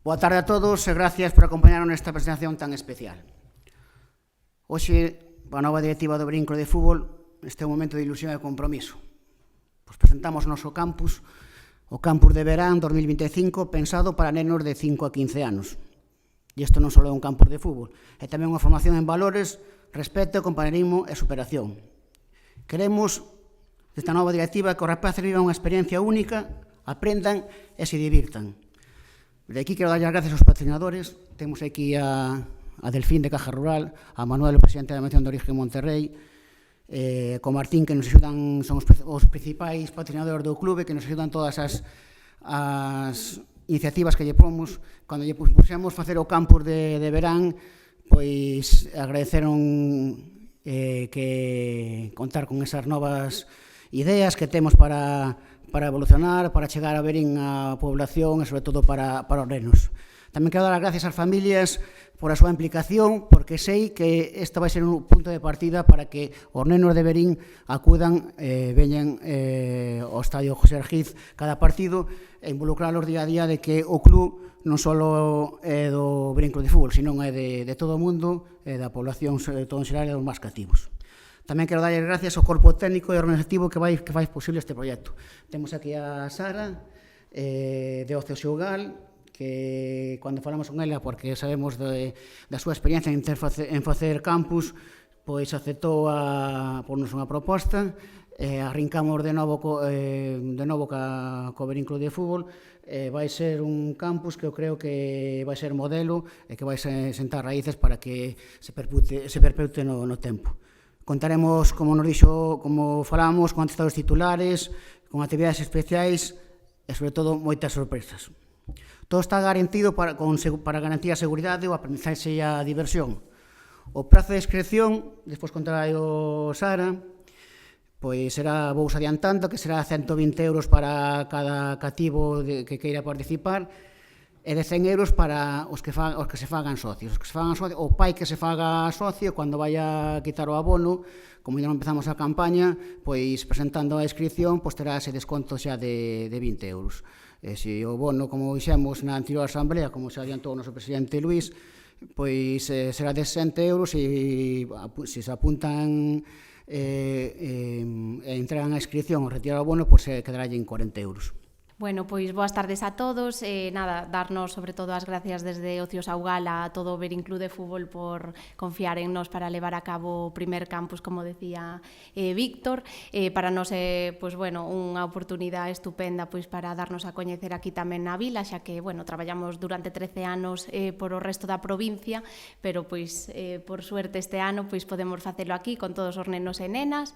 Boa tarde a todos e gracias por acompañarnos nesta presentación tan especial. Hoxe, a nova directiva do Brinclo de Fútbol, este é un momento de ilusión e compromiso. Presentamos o noso campus, o campus de verán 2025, pensado para nenos de 5 a 15 anos. E isto non só é un campus de fútbol, é tamén unha formación en valores, respeto, compañerismo e superación. Queremos, desta nova directiva, que os rapaces vivan unha experiencia única, aprendan e se divirtan. De aquí quero darlle as gracias aos patrocinadores. Temos aquí a Delfín de Caja Rural, a Manuel, o presidente da Mención de Origen Monterrey, con Martín, que nos axudan, son os principais patrocinadores do clube, que nos axudan todas as iniciativas que lle pomos. Cando lle pusemos facer o campus de verán, pois agradeceron que contar con esas novas ideas que temos para evolucionar, para chegar a Verín a población e, sobre todo, para os nenos. Tamén quero dar as gracias ás familias por a súa implicación, porque sei que este vai ser un punto de partida para que os nenos de Verín acudan, veñan ao Estadio José Argiz cada partido e involucralos día a día de que o club non só é do Brinclo de Fútbol, senón é de todo o mundo, da población, sobre todo en xeral, e dos máis cativos. Tamén quero darlle gracias ao corpo técnico e organizativo que fai posible este proxecto. Temos aquí a Sara, de Ocio Xugal, que cando falamos con ela, porque sabemos da súa experiencia en facer campus, pois aceptou a pornos unha proposta, arrincamos de novo co Brinclo de Fútbol. Vai ser un campus que eu creo que vai ser modelo e que vai sentar raíces para que se perpetue no tempo. Contaremos, como nos dixo, como falamos, con atestados titulares, con actividades especiais e, sobre todo, moitas sorpresas. Todo está garantido para garantir a seguridade, o aprendizaxe e a diversión. O prazo de inscripción, despois contará o Sara, pois será, vou adiantando, que será 120 euros para cada cativo que queira participar, e de 100 euros para os que se fagan socios. O pai que se faga socio, cando vaya a quitar o abono, como ainda non empezamos a campaña, pois presentando a inscripción, pois terá ese desconto xa de 20 euros. Se o bono, como dixemos na anterior asamblea, como se adiantou o noso presidente Luís, pois será de 60 euros e se apuntan e entregan a inscripción ou retirar o bono, pois quedará en 40 euros. Bueno, pois boas tardes a todos. Darnos sobre todo as gracias desde Ocio Saugal a todo o Verín Club de Fútbol por confiar en nos para levar a cabo o primer campus, como decía Víctor. Para nos é unha oportunidade estupenda para darnos a coñecer aquí tamén na vila, xa que traballamos durante 13 anos por o resto da provincia, pero por suerte este ano podemos facelo aquí con todos os nenos e nenas.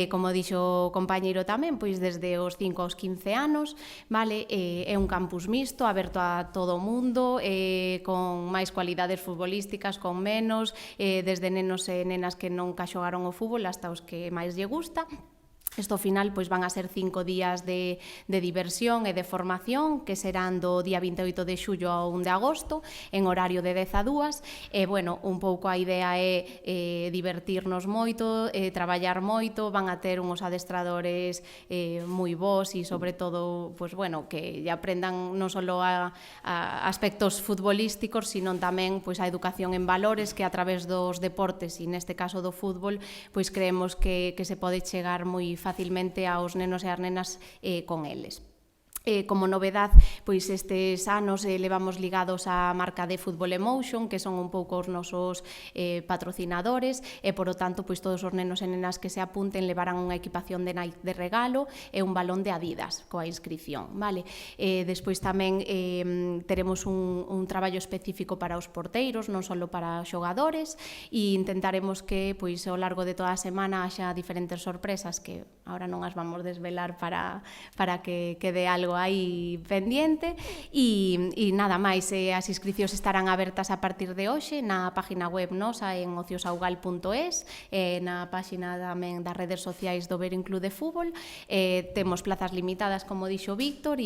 Como dixo o compañeiro tamén, desde os 5 aos 15 anos, é un campus mixto, aberto a todo o mundo, con máis cualidades futbolísticas, con menos, desde nenos e nenas que nunca xogaron o fútbol hasta os que máis lle gusta. Isto ao final van a ser 5 días de diversión e de formación, que serán do día 28 de xullo ao 1 de agosto, en horario de 10 a 2. Un pouco a idea é divertirnos moito, traballar moito, van a ter uns adestradores moi bons e, sobre todo, que aprendan non só a aspectos futbolísticos, sino tamén a educación en valores, que a través dos deportes, e neste caso do fútbol, creemos que se pode chegar moi facilmente aos nenos e as nenas con eles. Como novedad, estes anos levamos ligados á marca de Fútbol Emotion, que son un pouco os nosos patrocinadores, e, por o tanto, todos os nenos e nenas que se apunten levarán unha equipación de Nike de regalo e un balón de Adidas coa inscripción. Despois tamén teremos un traballo específico para os porteiros, non só para xogadores, e intentaremos que ao largo de toda a semana haxa diferentes sorpresas que agora non as vamos desvelar para que quede algo aí pendiente. E nada máis, as inscricións estarán abertas a partir de hoxe na página web nosa en ociosaugal.es, na página tamén das redes sociais do Verín Club de Fútbol. Temos plazas limitadas, como dixo Víctor,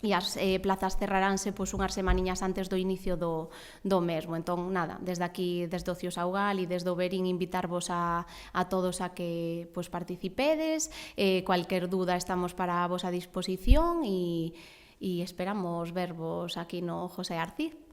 e as plazas cerraránse unhas semaniñas antes do inicio do mesmo. Entón, nada, desde aquí, desde Ocio Saugal e desde o Verín, invitarvos a todos a que participedes. Cualquier duda estamos para a vosa disposición e e esperamos vervos aquí no José Arcid.